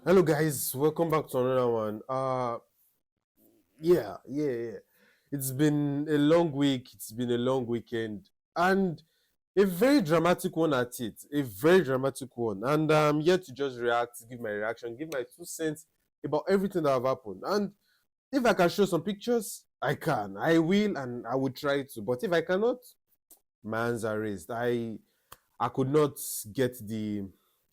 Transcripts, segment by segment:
Hello guys, welcome back to another one. Yeah. It's been a long week, it's been a long weekend, and a very dramatic one at it. A very dramatic one. And I'm here to just react, give my reaction, give my 2 cents about everything that have happened. And if I can show some pictures, I can. I will and I will try to. But if I cannot, my hands are raised. I could not get the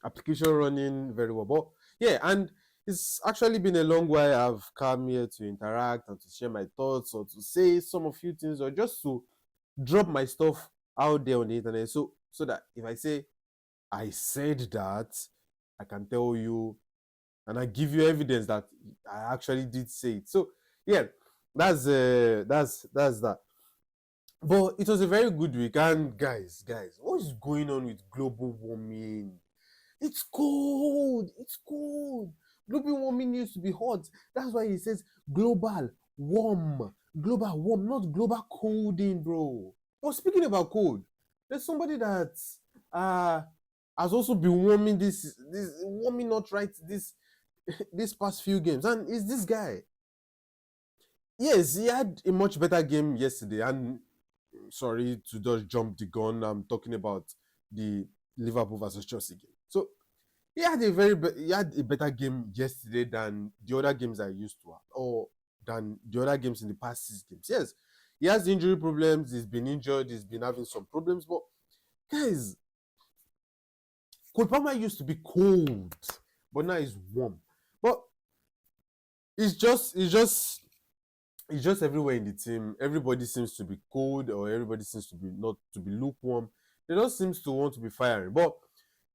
application running very well. But yeah, and it's actually been a long while I've come here to interact and to share my thoughts or to say some of few things or just to drop my stuff out there on the internet. So that if I say I said that, I can tell you and I give you evidence that I actually did say it. So yeah, that's that. But it was a very good week. And guys, what is going on with global warming? It's cold. It's cold. Global warming needs to be hot. That's why he says global warm. Global warm, not global colding, bro. But speaking about cold, there's somebody that uh has also been warming this warming not right this past few games. And it's this guy. Yes, he had a much better game yesterday. And sorry to just jump the gun. I'm talking about the Liverpool versus Chelsea game. So he had a better game yesterday than the other games I used to have, or than the other games in the past 6 games. Yes, he has injury problems. He's been injured. He's been having some problems. But guys, Cole Palmer used to be cold, but now he's warm. But it's just it's just it's just everywhere in the team. Everybody seems to be cold, or everybody seems to be not to be lukewarm. They don't seem to want to be firing. But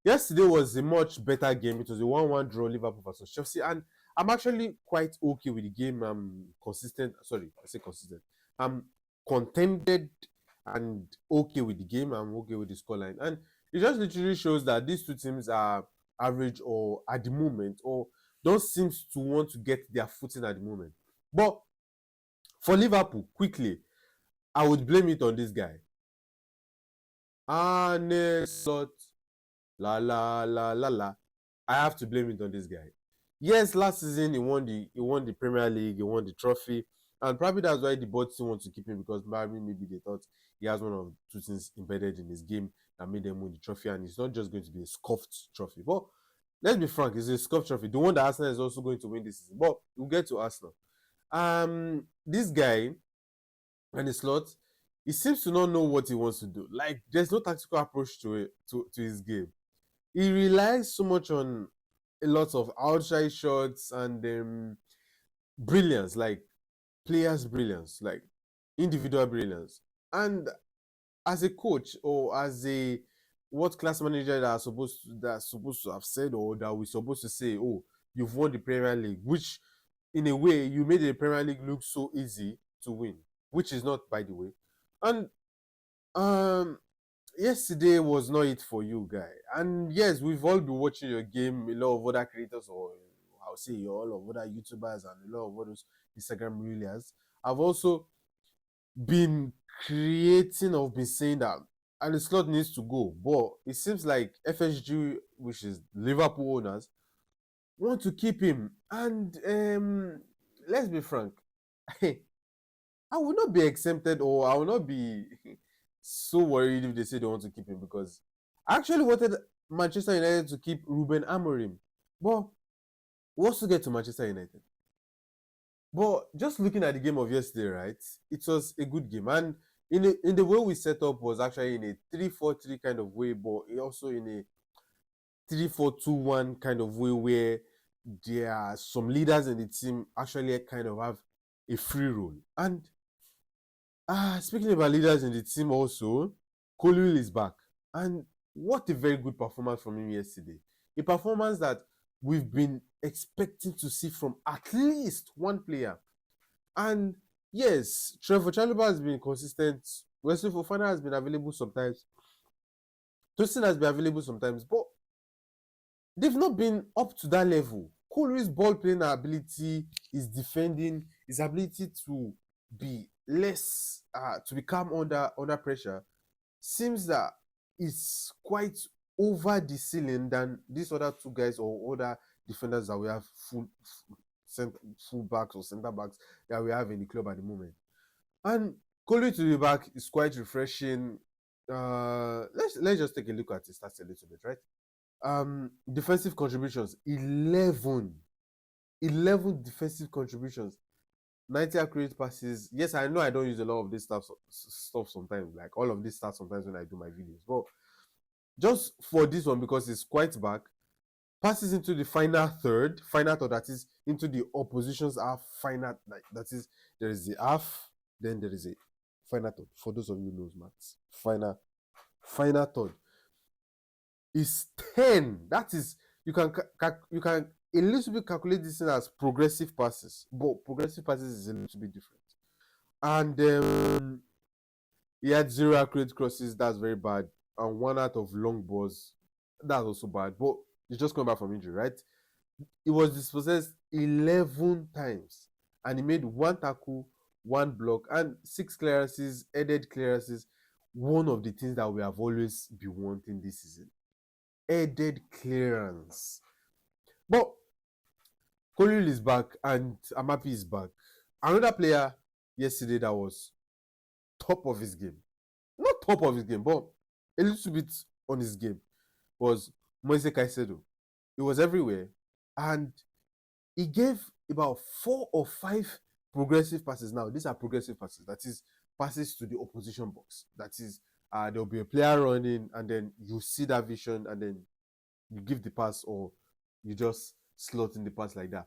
yesterday was a much better game. It was a 1-1 draw, Liverpool versus Chelsea, and I'm actually quite okay with the game. I'm consistent. Sorry, I say consistent. I'm contented and okay with the game. I'm okay with the scoreline, and it just literally shows that these two teams are average or at the moment, or don't seem to want to get their footing at the moment. But for Liverpool, quickly, I would blame it on this guy. Arne Slot, la. I have to blame it on this guy. Yes, last season he won the Premier League, he won the trophy, and probably that's why the board still want to keep him because maybe they thought he has one of two things embedded in his game that made them win the trophy, and it's not just going to be a scuffed trophy. But let's be frank, it's a scuffed trophy. The one that Arsenal is also going to win this season. But we'll get to Arsenal. This guy and the slot, he seems to not know what he wants to do. Like there's no tactical approach to it to his game. He relies so much on a lot of outside shots and brilliance, like players' brilliance, like individual brilliance. And as a coach or as a what class manager that's supposed to have said or that we're supposed to say, oh, you've won the Premier League, which in a way you made the Premier League look so easy to win, which is not, by the way. And um yesterday was not it for you, guy. And yes, we've all been watching your game. A lot of other creators, or I'll say all of other YouTubers and a lot of others Instagram reliers, have also been creating or been saying that and the slot needs to go. But it seems like FSG, which is Liverpool owners, want to keep him. And let's be frank, I will not be exempted or I will not be so worried if they say they want to keep him because I actually wanted Manchester United to keep Ruben Amorim. But we also get to Manchester United. But just looking at the game of yesterday, right, it was a good game. And in the way we set up was actually in a 3-4-3 kind of way, but also in a 3-4-2-1 kind of way where there are some leaders in the team actually kind of have a free role. And speaking about leaders in the team also, Colwill is back. And what a very good performance from him yesterday. A performance that we've been expecting to see from at least one player. And yes, Trevor Chalobah has been consistent. Wesley Fofana has been available sometimes. Tosin has been available sometimes. But they've not been up to that level. Colwill's ball playing ability, his defending, his ability to be less to be calm under pressure seems that it's quite over the ceiling than these other two guys or other defenders that we have, full backs or centre backs that we have in the club at the moment. And Kolo to the back is quite refreshing. Let's just take a look at his stats a little bit, right? Defensive contributions, 11 defensive contributions, 90 accurate passes. Yes, I know I don't use a lot of this stuff sometimes, like all of this stuff sometimes when I do my videos, but just for this one, because it's quite back, passes into the final third, that is into the opposition's half, like that is, there is the half, then there is a final third. For those of you who knows maths, final third is 10. That is, you can a little bit calculate this thing as progressive passes, but progressive passes is a little bit different. And he had 0 accurate crosses. That's very bad. And 1 out of long balls. That's also bad. But he's just coming back from injury, right? He was dispossessed 11 times. And he made 1 tackle, 1 block, and 6 clearances, headed clearances. One of the things that we have always been wanting this season. Headed clearance. But Kolo is back and Amapi is back. Another player yesterday that was top of his game. Not top of his game, but a little bit on his game was Moise Caicedo. He was everywhere. And he gave about 4 or 5 progressive passes. Now, these are progressive passes. That is, passes to the opposition box. That is, there'll be a player running, and then you see that vision, and then you give the pass, or you just slot in the pass like that.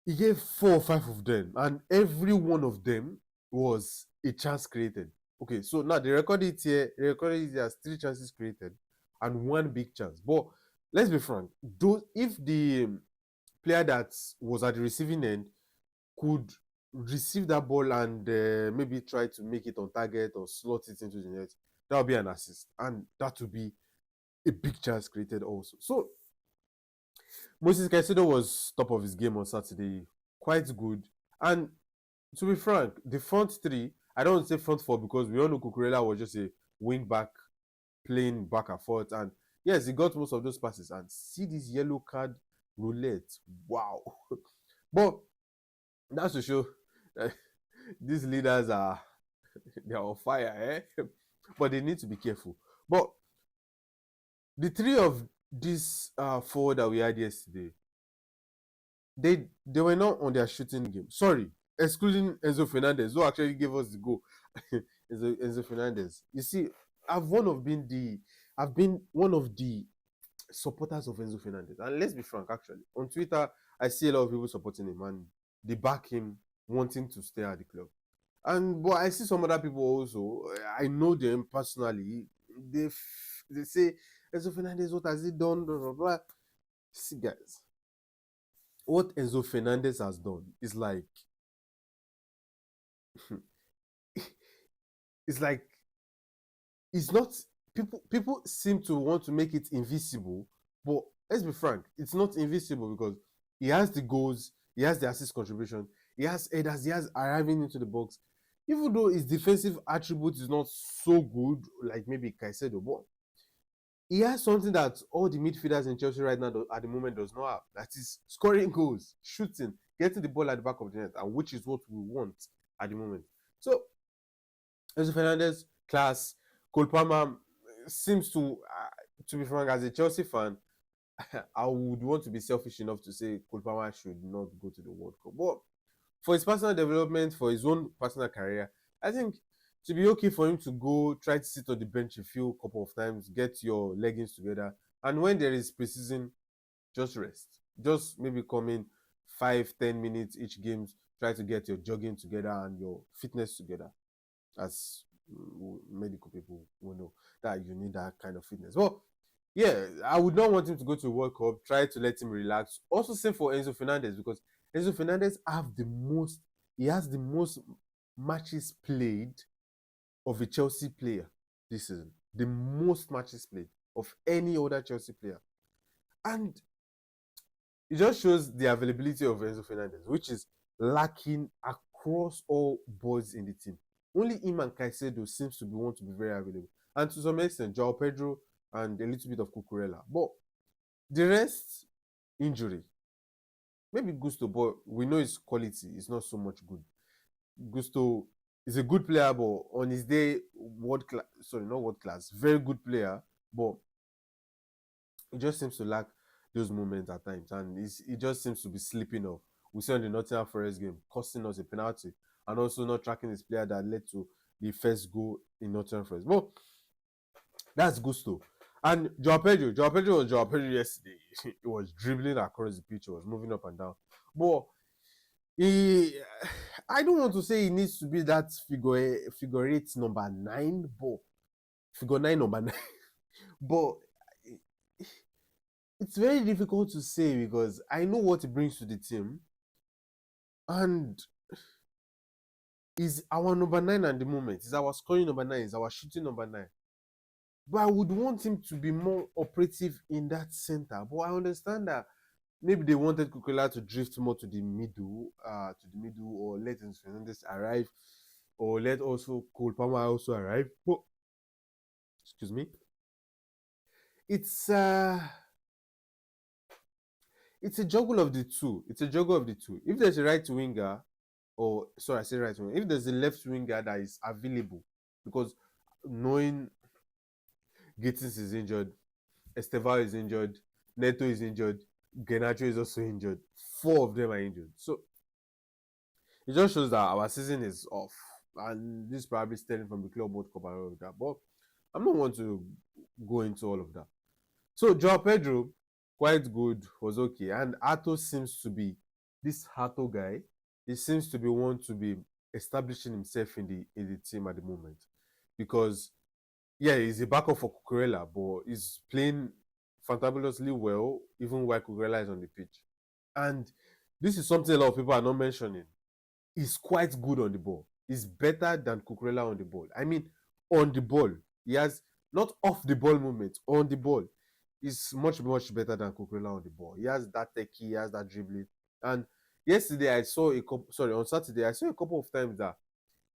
He gave 4 or 5 of them, and every one of them was a chance created. Okay, so now they recorded it here. They recorded it as 3 chances created and 1 big chance. But let's be frank, if the player that was at the receiving end could receive that ball and maybe try to make it on target or slot it into the net, that would be an assist, and that would be a big chance created also. So Moses Caicedo was top of his game on Saturday, quite good. And to be frank, the front 3, I don't want to say front 4 because we all know Cucurella was just a wing back playing back and forth. And yes, he got most of those passes. And see this yellow card roulette. Wow. But that's to show these leaders they're on fire, eh? But they need to be careful. But the 3 of these 4 that we had yesterday, they were not on their shooting game. Sorry, excluding Enzo Fernandez, who actually gave us the goal. Enzo Fernandez. You see, I've been one of the supporters of Enzo Fernandez. And let's be frank, actually. On Twitter, I see a lot of people supporting him and they back him, wanting to stay at the club. But I see some other people also, I know them personally, they say, Enzo Fernandez, what has he done? Blah, blah, blah. See, guys, what Enzo Fernandez has done is like, it's not, people seem to want to make it invisible, but let's be frank, it's not invisible because he has the goals, he has the assist contribution, he has headers, he has arriving into the box. Even though his defensive attribute is not so good, like maybe Caicedo, but he has something that all the midfielders in Chelsea right now at the moment does not have. That is scoring goals, shooting, getting the ball at the back of the net, and which is what we want at the moment. So, Enzo Fernandez, class. Cole Palmer seems to be frank, as a Chelsea fan, I would want to be selfish enough to say Cole Palmer should not go to the World Cup. But for his personal development, for his own personal career, I think to be okay for him to go try to sit on the bench a couple of times, get your leggings together, and when there is preseason, just rest. Just maybe come in 5-10 minutes each game, try to get your jogging together and your fitness together. As medical people will know that you need that kind of fitness. Well, yeah, I would not want him to go to the World Cup. Try to let him relax. Also, same for Enzo Fernandez, because Enzo Fernandez has the most matches played of a Chelsea player this season. The most matches played of any other Chelsea player. And it just shows the availability of Enzo Fernandez, which is lacking across all boards in the team. Only him and Caicedo seems to want to be very available. And to some extent, João Pedro and a little bit of Cucurella. But the rest, injury. Maybe Gusto, but we know his quality is not so much good. Gusto is a good player, but on his day, world class. Sorry, not world class. Very good player, but he just seems to lack those moments at times, and he just seems to be slipping off. We saw in the Nottingham Forest game, costing us a penalty, and also not tracking his player that led to the first goal in Nottingham Forest. But that's Gusto. And Joao Pedro was Joao Pedro yesterday. He was dribbling across the pitch, he was moving up and down. But he, I don't want to say he needs to be that figure eight number 9, but figure 9 number 9. But it's very difficult to say because I know what he brings to the team, and is our number 9 at the moment. Is our scoring number 9, is our shooting number 9. But I would want him to be more operative in that center. But I understand that maybe they wanted Kukulela to drift more to the middle, or let Fernandez arrive, or let also Cole Palmer also arrive. But excuse me, it's a juggle of the two. It's a juggle of the two. If there's a right winger, or sorry, I say right winger. If there's a left winger that is available, because knowing Gittins is injured, Estevao is injured, Neto is injured, Garnacho is also injured. 4 of them are injured. So it just shows that our season is off. And this is probably stemming from the Club World Cup and all of that. But I'm not want to go into all of that. So Joao Pedro, quite good, was okay. And Ato seems to be, this Hato guy, he seems to be one to be establishing himself in the team at the moment. Because yeah, he's a backup for Cucurella, but he's playing fantabulously well, even while Cucurella is on the pitch. And this is something a lot of people are not mentioning. He's quite good on the ball. He's better than Cucurella on the ball. I mean, on the ball. He has not off the ball movement, on the ball. He's much, much better than Cucurella on the ball. He has that techie, he has that dribbling. And yesterday, on Saturday, I saw a couple of times that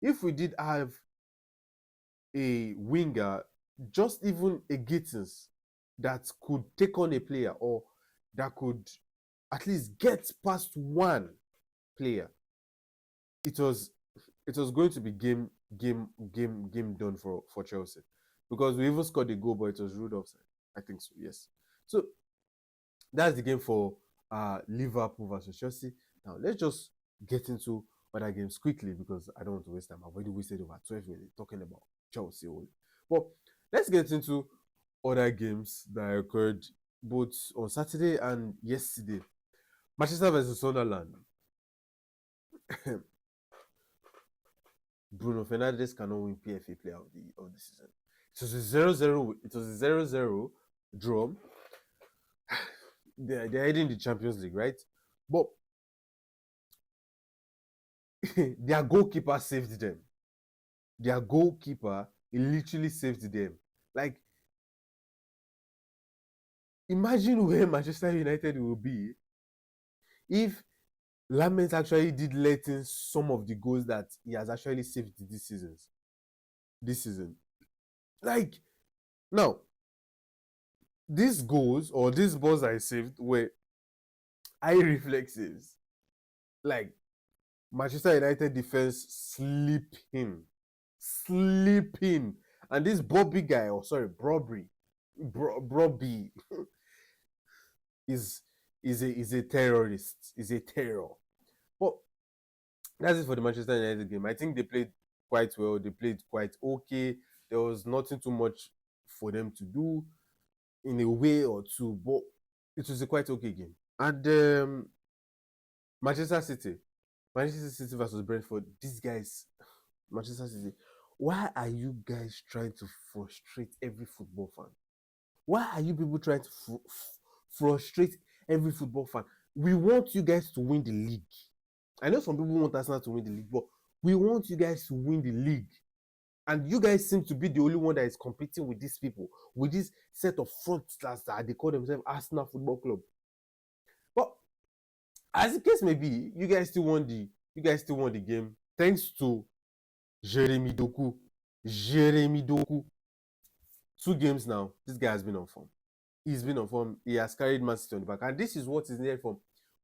if we did have a winger, just even a Gittins, that could take on a player or that could at least get past one player, it was going to be game done for Chelsea, because we even scored a goal, but it was ruled offside. I think so. Yes. So that's the game for Liverpool versus Chelsea. Now let's just get into other games quickly because I don't want to waste time. I've already wasted over 12 minutes talking about Chelsea only. But let's get into other games that occurred both on Saturday and yesterday. Manchester versus Sunderland. Bruno Fernandes cannot win PFA Player of the season. It was a 0-0. It was a 0-0 draw. They're heading the Champions League, right? But their goalkeeper saved them. Their goalkeeper, he literally saved them. Like, imagine where Manchester United will be if Lamens actually did let in some of the goals that he has actually saved this season. Like, now, these goals or these balls I saved were high reflexes. Like, Manchester United defense sleeping. And this Bobby guy, Brobby is a terrorist. Is a terror. But that's it for the Manchester United game. I think they played quite well. They played quite okay. There was nothing too much for them to do in a way or two, but it was a quite okay game. And Manchester City versus Brentford. These guys, Manchester City, why are you guys trying to frustrate every football fan? Why are you people trying to frustrate every football fan? We want you guys to win the league. I know some people want Arsenal to win the league, but we want you guys to win the league. And you guys seem to be the only one that is competing with these people, with this set of frontstars that they call themselves Arsenal Football Club. But as the case may be, you guys still won the game thanks to Jeremy Doku. 2 games now, this guy has been on form. he's been on form. He has carried Man City on the back, and this is what is needed from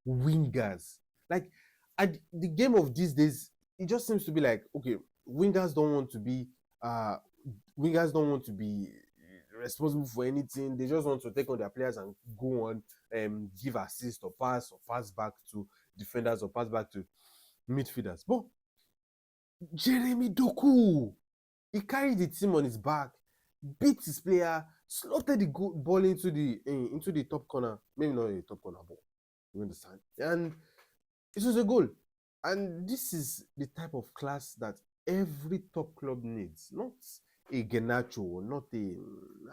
wingers. Like at the game of these days, it just seems to be like, okay, wingers don't want to be uh wingers don't want to be responsible for anything. They just want to take on their players and go on, give assist or pass back to defenders or pass back to midfielders. But Jeremy Doku, he carried the team on his back, beat his player, slotted the ball into the top corner. Maybe not a top corner ball. You understand? And it was a goal. And this is the type of class that every top club needs. Not a Genacho, not a.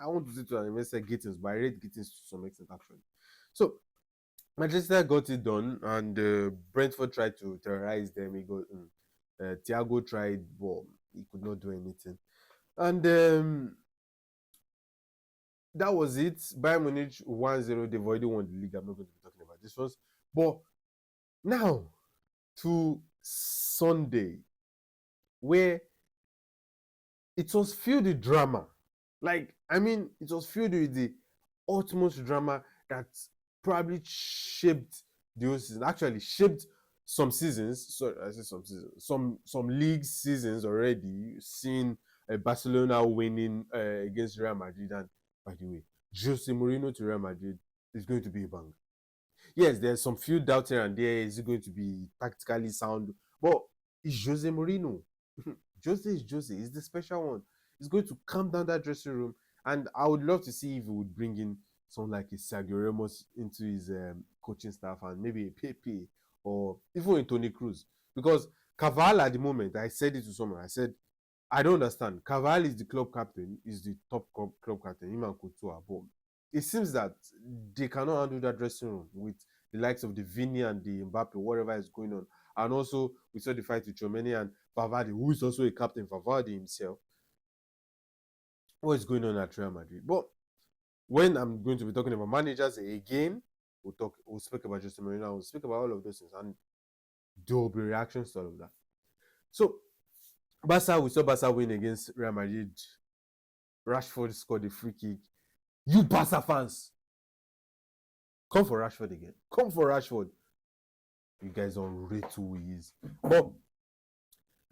I want to say to an investor Gittins, but I rate Gittins to some extent actually. So Manchester got it done, and Brentford tried to terrorize them. Thiago tried, but he could not do anything. And that was it. Bayern Munich 1-0. They've already won the league. I'm not going to be talking about this one. But now to Sunday, where it was filled with drama. Like, I mean, it was filled with the utmost drama that probably shaped the whole season. Actually, shaped some seasons. Sorry, I said some seasons. Some league seasons already. Seen Barcelona winning against Real Madrid. And by the way, Jose Mourinho to Real Madrid is going to be a bang. Yes, there's some few doubts here and there. Is it going to be tactically sound? But it's Jose Mourinho. Jose is Jose. He's the special one. He's going to calm down that dressing room. And I would love to see if he would bring in someone like a Sergio Ramos into his coaching staff, and maybe a Pepe or even a Toni Kroos. Because Carvalho at the moment, I said it to someone. I said, I don't understand. Carvalho is the club captain, is the top club captain, him and Couture. But it seems that they cannot handle that dressing room with the likes of the Vini and the Mbappe, whatever is going on. And also, we saw the fight with Chomeni and Valverde, who is also a captain, Valverde himself. What is going on at Real Madrid? But when I'm going to be talking about managers again, we'll speak about Jose Mourinho, we'll speak about all of those things, and there will be reactions to all of that. So, we saw Barca win against Real Madrid. Rashford scored a free kick. You Barca fans, come for Rashford again. Come for Rashford. You guys don't rate who he is. But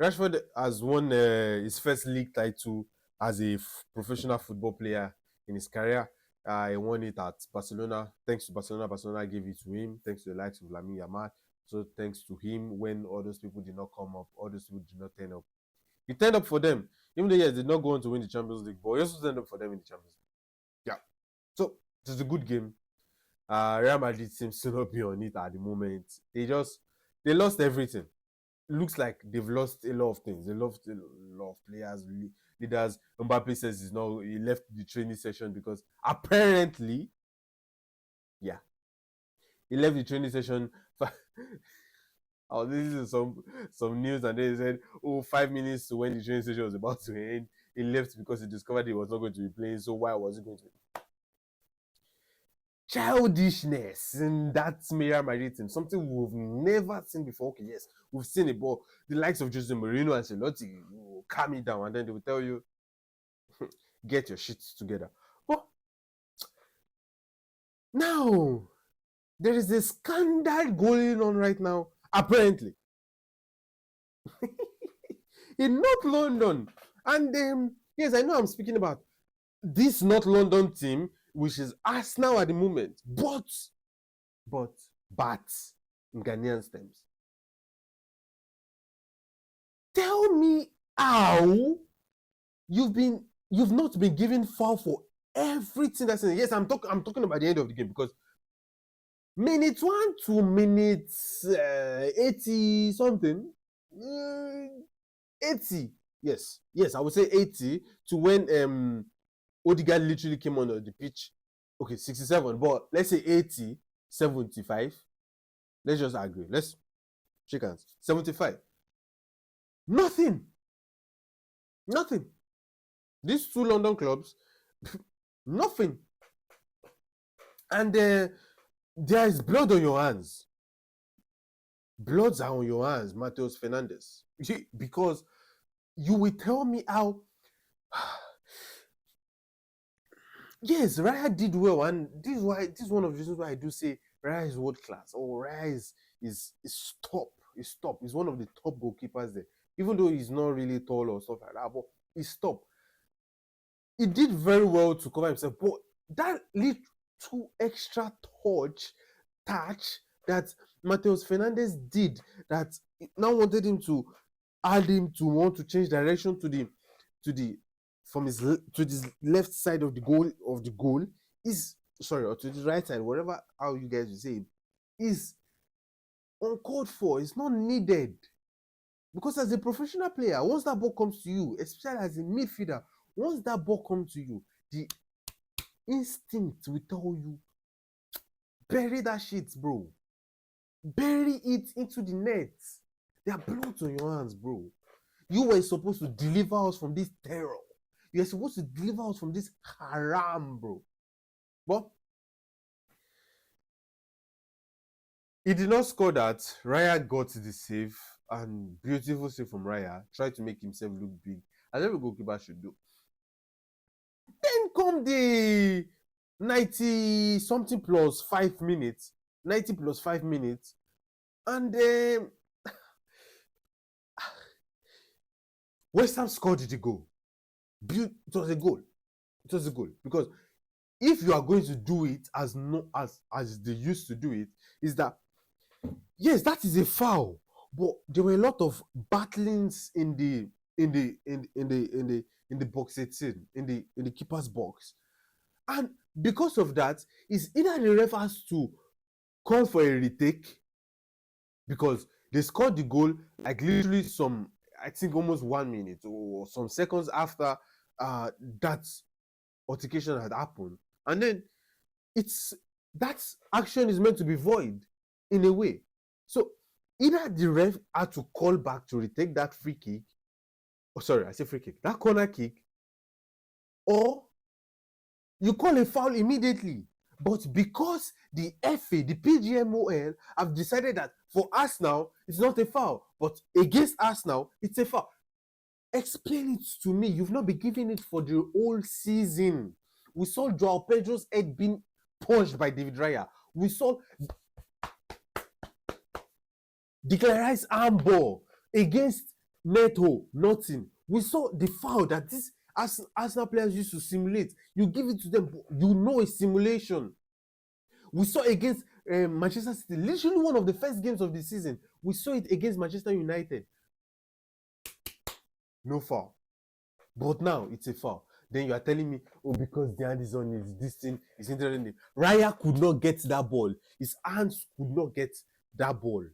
Rashford has won his first league title as a professional football player in his career. He won it at Barcelona. Thanks to Barcelona, Barcelona gave it to him. Thanks to the likes of Lamine Yamal. So thanks to him, when all those people did not come up, all those people did not turn up, he turned up for them. Even though, yes, did not go on to win the Champions League, but he also turned up for them in the Champions League. Yeah. So it was a good game. Real Madrid seems to not be on it at the moment. They lost everything. It looks like they've lost a lot of things. They lost a lot of players, leaders. Mbappe says he left the training session because apparently, yeah, he left the training session. I was listening to some news, and they said, 5 minutes to when the training session was about to end, he left because he discovered he was not going to be playing. So why was he going to be? Childishness in that Real Madrid team, something we've never seen before. Okay, yes, we've seen it, but the likes of Jose Mourinho and Ancelotti will calm it down, and then they will tell you, get your shit together. But now, there is a scandal going on right now, apparently, in North London. And yes, I know I'm speaking about this North London team, which is Arsenal at the moment, but in Ghanaian terms. Tell me how you've not been given foul for everything that's in it. Yes, I'm talking about the end of the game, because minute 1 to minute 80 something, 80. Yes, I would say 80 to when Odegaard literally came on the pitch. Okay, 67, but let's say 80, 75. Let's just agree. Let's shake hands. 75. Nothing. These two London clubs, nothing. And there is blood on your hands. Bloods are on your hands, Mateus Fernandes. Because you will tell me how yes, Raya did well, and this is one of the reasons why I do say Raya is world class, or Raya is top. Is top. He's one of the top goalkeepers there. Even though he's not really tall or stuff like that, but he's top. He did very well to cover himself, but that little extra touch that Mateus Fernandez did, that now wanted him to add him to want to change direction to the from his to the left side of the goal is, sorry, or to the right side, whatever how you guys will say it, is uncalled for. It's not needed. Because as a professional player, once that ball comes to you, especially as a midfielder, once that ball comes to you, the instinct will tell you, bury that shit, bro. Bury it into the net. There are blood on your hands, bro. You were supposed to deliver us from this terror. You are supposed to deliver us from this haram, bro. But he did not score that. Raya got the save, and beautiful save from Raya. Tried to make himself look big, as every goalkeeper should do. Then come the 90 something plus 5 minutes, 90 plus 5 minutes, and West Ham scored the goal. It was a goal. It was a goal, because if you are going to do it as they used to do it, is that yes, that is a foul, but there were a lot of battlings in the box 18, in the keeper's box, and because of that, is either the ref has to call for a retake, because they scored the goal like literally I think almost 1 minute or some seconds after that altercation had happened, and then that action is meant to be void in a way. So either the ref had to call back to retake that free kick, that corner kick, or you call a foul immediately. But because the FA, the PGMOL, have decided that for Arsenal, it's not a foul, but against Arsenal, it's a foul. Explain it to me. You've not been giving it for the whole season. We saw Joao Pedro's head being punched by David Raya. We saw Declan Rice arm ball against Neto, nothing. We saw the foul that these Arsenal players used to simulate. You give it to them, you know it's simulation. We saw against Manchester City, literally one of the first games of the season. We saw it against Manchester United. No foul. But now it's a foul. Then you are telling me, oh, because the hand is on it, this thing is interesting. Raya could not get that ball. His hands could not get that ball.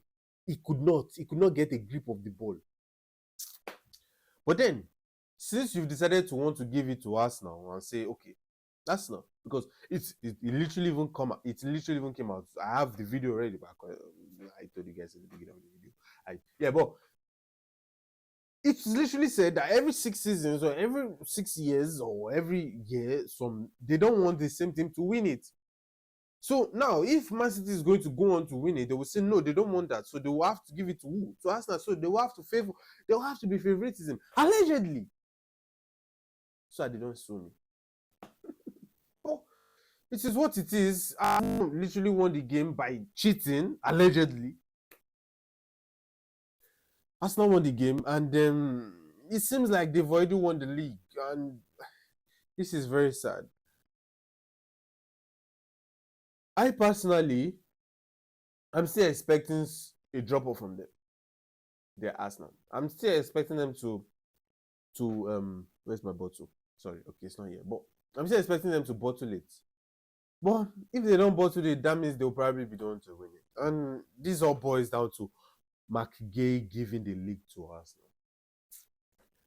He could not get a grip of the ball. But then, since you've decided to want to give it to us now and say, okay, that's not, because it literally even came out. I have the video already, but I told you guys at the beginning of the video. But it's literally said that every 6 seasons or every 6 years or every year, they don't want the same team to win it. So now, if Man City is going to go on to win it, they will say no, they don't want that. So they will have to give it to who? To Arsenal. So they will have to be favoritism, allegedly. So they don't sue me. Oh, it is what it is. I literally won the game by cheating, allegedly. Arsenal won the game, and it seems like they've already won the league, and this is very sad. I personally, I'm still expecting a drop off from them. They're Arsenal. I'm still expecting them to where's my bottle? Sorry, okay, it's not here. But I'm still expecting them to bottle it. But if they don't bottle it, that means they'll probably be the one to win it. And this all boils down to Mark Gay giving the league to Arsenal.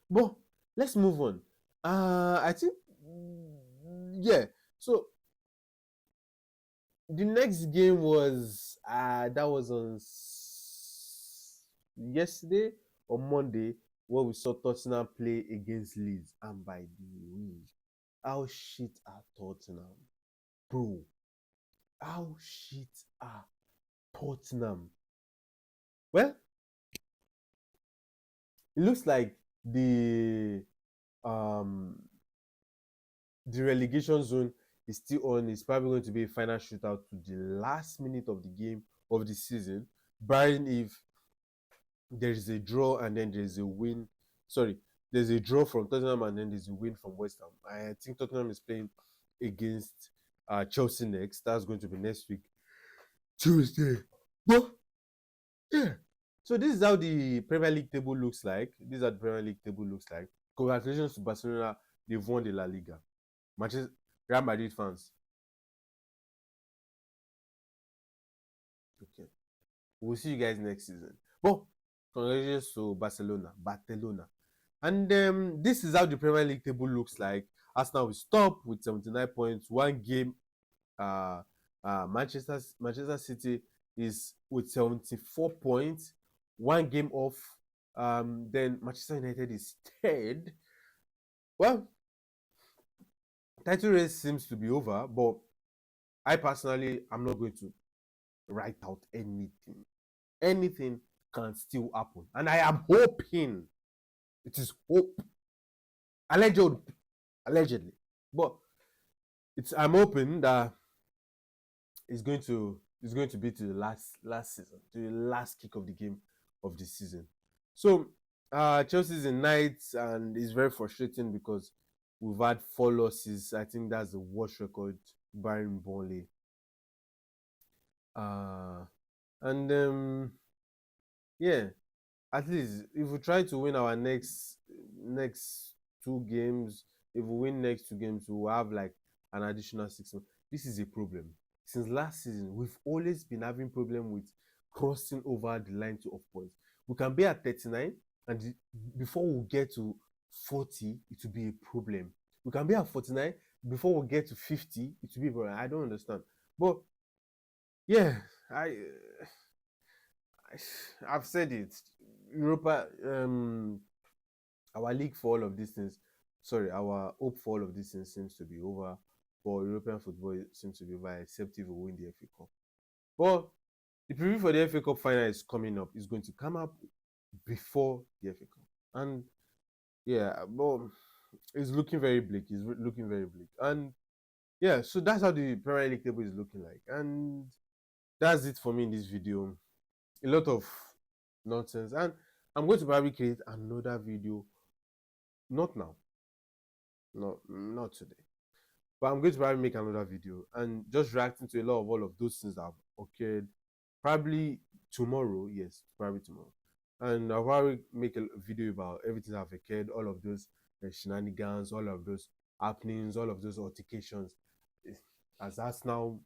But let's move on. I think, yeah. So the next game was that was on yesterday or Monday, where we saw Tottenham play against Leeds, and by the way, how shit are Tottenham, bro? How shit are Tottenham? Well, it looks like the relegation zone is still on. It's probably going to be a final shootout to the last minute of the game of the season, barring if there is a draw and then there's a win. Sorry, there's a draw from Tottenham and then there's a win from West Ham. I think Tottenham is playing against Chelsea next. That's going to be next week, Tuesday. But yeah. So this is how the Premier League table looks like. This is how the Premier League table looks like. Congratulations to Barcelona. They've won the La Liga. Manchester Real Madrid fans. Okay. We'll see you guys next season. But congratulations to Barcelona. And this is how the Premier League table looks like. Arsenal will stop with 79 points, one game. Manchester City is with 74 points, one game off. Then Manchester United is third. Well, title race seems to be over, but I personally am not going to write out anything. Anything can still happen, and I am hoping it is hope, allegedly, but I'm hoping that it's going to be to the last season, to the last kick of the game of the season. So Chelsea is in ninth, and it's very frustrating because we've had 4 losses. I think that's the worst record barring Burnley. And yeah, at least if we try to win our next 2 games, if we win next 2 games, we'll have like an additional 6 months. This is a problem. Since last season, we've always been having problem with crossing over the line of points. We can be at 39, and before we get to 40, it will be a problem. We can be at 49, before we get to 50, it will be a problem. I don't understand. But yeah, I've said it. Europa, our league for all of these things, our hope for all of these things seems to be over. For European football, it seems to be over, except if we win the FA Cup. But the preview for the FA Cup final is coming up. It's going to come up before the FA Cup. And yeah, but it's looking very bleak. It's looking very bleak. And yeah, so that's how the Premier League table is looking like. And that's it for me in this video. A lot of nonsense. And I'm going to probably create another video. Not now. No, not today. But I'm going to probably make another video and just reacting to a lot of all of those things that have occurred. Probably tomorrow, yes, probably tomorrow. And I'll probably make a video about everything that have occurred, all of those shenanigans, all of those happenings, all of those altercations. As Arsenal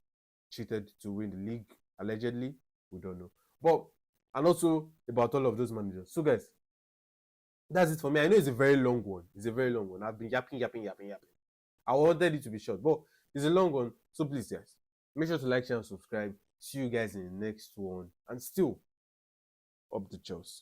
cheated to win the league, allegedly, we don't know. But, and also about all of those managers. So guys, that's it for me. I know it's a very long one. It's a very long one. I've been yapping. I wanted it to be short, but it's a long one. So please, guys, make sure to like, share, and subscribe. See you guys in the next one. And still, up the Chelsea.